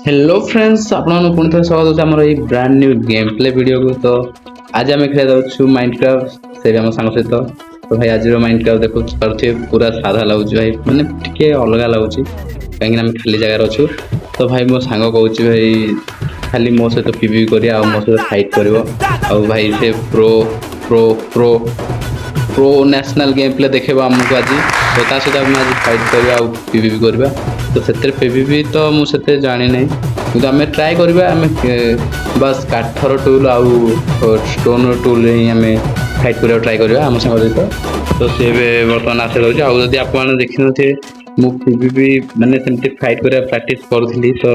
Hello friends आपण पुणी थे स्वागत है आमर brand new game play video को। तो आज आम खेल जाऊँ माइनक्राफ्ट से आम सांग सहित। तो भाई आज माइनक्राफ्ट देखो पारे पूरा साधा लगुच भाई मैंने टे अलग लगुच कहीं खाली जगार अच्छु। तो भाई मो सांग कहूँ भाई खाली मो सहित पीवी कर मो सहित फाइट कर भाई से pro pro pro pro national game play देखेबा हमको आज। तो ता सहित आम आज फाइट करवा पीवी करवा। तो से पीवी तो मुझे जानी नहीं कि आम ट्राए करवा आम बस काठर टूल आउ स्टोन टूल ही आम फाइट करवा ट्राए करवा आम सांग सहित। तो सी बर्तमान आशा रही आउ जब आप देखी थे मुझे मैंने सेमती फाइट करवा प्राक्ट करी। तो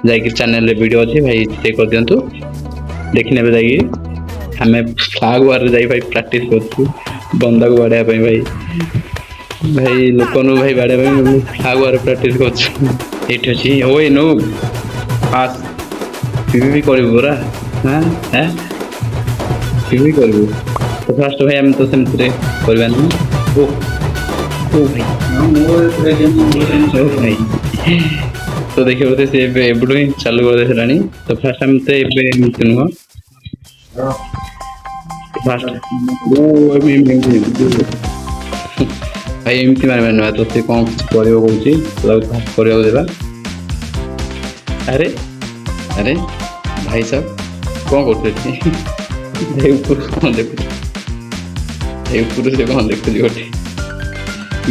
जाकि चैनल वीडियो अच्छे भाई चेक कर दिंतु देखी ने जाकि आम फ्लाग वार जा भाई प्राक्ट कर बंदा को बाड़ा भाई भाई लोक भाई बाड़ा फ्लाग वार प्राक्ट कर अच्छी ओ नो पास पीवी कर पूरा हाँ हाँ पीवी कर। तो फास्ट भाई आम तो सेमती करवा ओ ओ भाई तो देखिए बोलते सी एबुटू ही चालू कर देलानी। तो फास्ट आम तो एमती नुह फास्ट भाई एमती मारे नुआ। तो सी कौन कर देवा। अरे अरे भाई साहब कौन करते कौन देखु से कौन देखु गोटे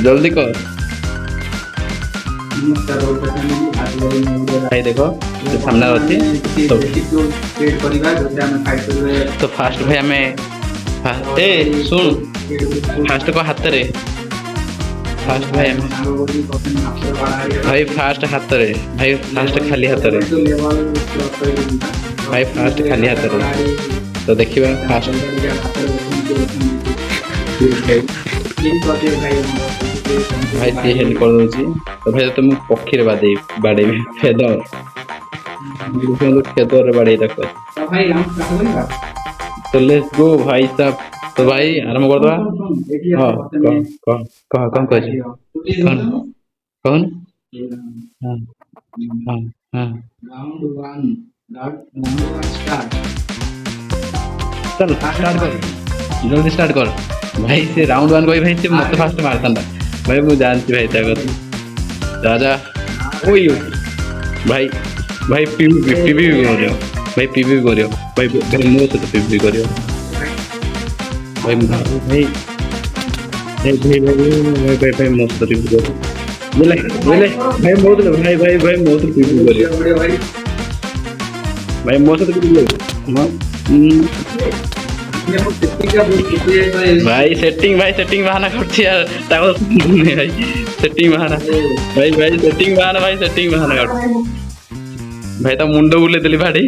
जल्दी कर भाई देखो जो सामने अच्छी। तो फास्ट भाई आम ए सुन फास्ट को हाथ रे फास्ट भाई भाई फास्ट हाथ रे भाई फास्ट खाली हाथ रे भाई फास्ट खाली हाथ रे। तो देखिए फास्ट भाई सी हेल्प कर दूसरी। तो भाई तो मुझे पक्षी बाड़े फेदर फेदर बाड़े रख। तो लेट्स गो भाई साहब। तो भाई आरंभ कर दवा। हाँ कह कौन कौन कौन हाँ हाँ हाँ चल स्टार्ट कर जल्दी स्टार्ट कर भाई से राउंड वन कोई भाई से मत फास्ट मारता भाई मुझे जानती भाई ताकत राजा ओई भाई भाई पीवी करियो भाई पीवी करियो भाई भाई मो से तो पीवी करियो भाई भाई भाई भाई भाई भाई मस्त पीवी करियो बोले बोले भाई मो तो भाई भाई भाई मो तो पीवी करियो भाई मो से तो पीवी भाई सेटिंग बहाना करती यार ताको भाई सेटिंग बहाना भाई भाई सेटिंग बहाना कर भाई तो मुंडो बुले देली भाड़ी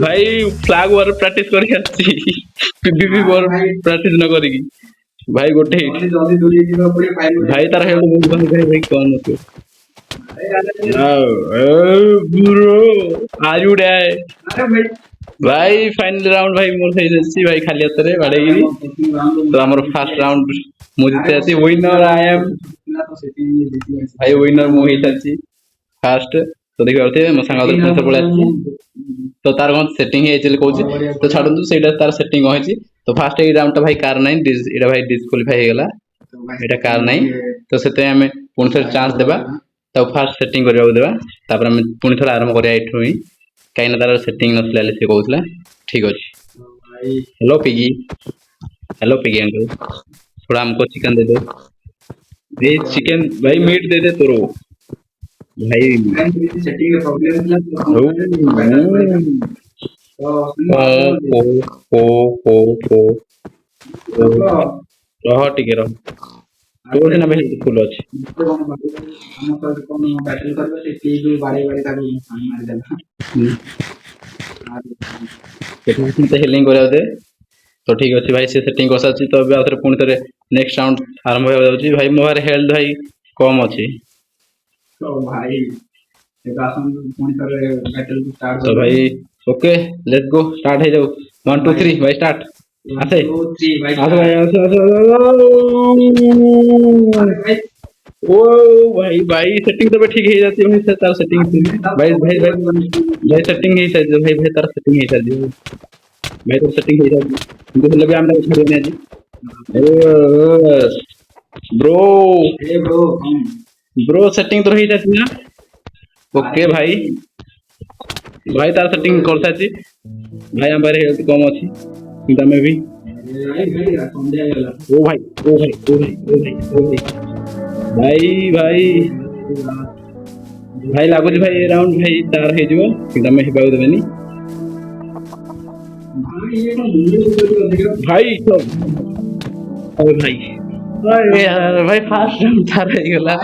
भाई फ्लैग वार प्रैक्टिस करी आसी पीवीपी वार प्रैक्टिस न करी भाई गोटे भाई तार हेड भाई भाई कौन हो ब्रो आर यू डे भाई फाइनल राउंड भाई मोर सही जाची भाई खाली हाथ रे बाड़ेगी। तो हमर फर्स्ट राउंड मु जीते आसी विनर आई एम भाई विनर मु ही जाची फर्स्ट। तो देखि होते म संग उधर से पळे आसी। तो तार कोन सेटिंग हे चले कहूची तो छाडंतु सेटा तार सेटिंग होईची। तो फर्स्ट ए राउंड भाई कार नहीं एटा भाई डिस्क्वालीफाई हे गेला एटा कार नहीं। तो सेते हमें पुन से चांस देबा तो फर्स्ट सेटिंग करबा देबा तापर हम पुन थोड़ा आरंभ करिया एठु ही कहीं तार सेटिंग नसला से कहूला ठीक अच्छे। हेलो पिगी अंकल थोड़ा हमको चिकन दे दो भाई चिकन भाई मीट दे दे तोरो भाई रह टिके रह तोर ना भाई फुल अच्छे हेलिंग करा दे। तो ठीक अच्छे भाई से सेटिंग कर सारी। तो आउे पुणी थे नेक्स्ट राउंड आरंभ हो जाऊँगी भाई मो हेल्थ भाई कम अच्छी। तो भाई ओके लेट्स गो स्टार्ट हो जाऊ 1 2 3 भाई स्टार्ट आसे भाई आसे भाई आसे ओ भाई भाई सेटिंग तो ठीक है जाती है भाई सर तार सेटिंग भाई भाई भाई भाई सेटिंग है सर भाई भाई तार सेटिंग है सर भाई तो सेटिंग है सर কিন্তু হলে আমরা ছাড়িয়ে নিয়ে যাই ব্রো ব্রো সেটিং তো হয়ে যাচ্ছে না ওকে ভাই ভাই তার সেটিং করতে আছে ভাই আমার হেলথ কম আছে কিন্তু আমি भी ओ भाई ओ भाई ओ भाई ओ भाई ओ भाई भाई भाई भाई लागुच भाई ए राउंड भाई तार हे जो কিন্তু আমি হেবাউ দেবেনি भाई तो अरे भाई अरे यार भाई फास्ट राउंड तार हे गला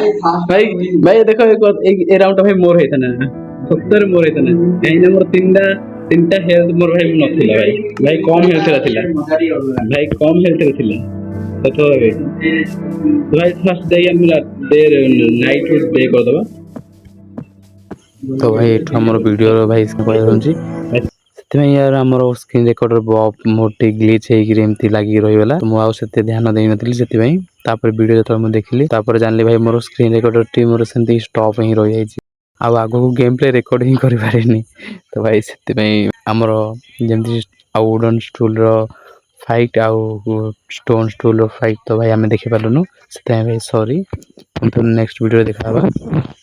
भाई भाई देखो एक ए राउंड भाई मोर हेता ना सत्तर मोर हेता ना एने मोर तीनटा हेल्थ मोर भाई नथिला भाई भाई कम हेल्थ थिला भाई कम हेल्थ थिला तो भाई फास्ट डे हम डे नाइट डे कर दबा तो भाई एठू हमर वीडियो भाई कहै रहउची ସେଥିପାଇଁ यार ଆମର ସ୍କ୍ରିନ୍ ରେକର୍ଡର ମୋର ଟିକେ ଗ୍ଲିଚ୍ ହେଇକିରି ଏମିତି ଲାଗିକି ରହିଗଲା ମୁଁ ଆଉ ସେତେ ଧ୍ୟାନ ଦେଇନଥିଲି ସେଥିପାଇଁ ତାପରେ ଭିଡ଼ିଓ ଯେତେବେଳେ ମୁଁ ଦେଖିଲି ତାପରେ ଜାଣିଲି ଭାଇ ମୋର ସ୍କ୍ରିନ୍ ରେକର୍ଡରଟି ମୋର ସେମିତି ଷ୍ଟପ୍ ହିଁ ରହିଯାଇଛି ଆଉ ଆଗକୁ ଗେମ୍ ପ୍ଲେ ରେକର୍ଡ ହିଁ କରିପାରିନି ତ ଭାଇ ସେଥିପାଇଁ ଆମର ଯେମିତି ଆଉ ଉଡନ୍ ଷ୍ଟୁଲ୍ର फाइट आउ स्टोन स्टूल फाइट तो भाई आम देखिपारूनु से भाई सॉरी नेक्स्ट वीडियो देखा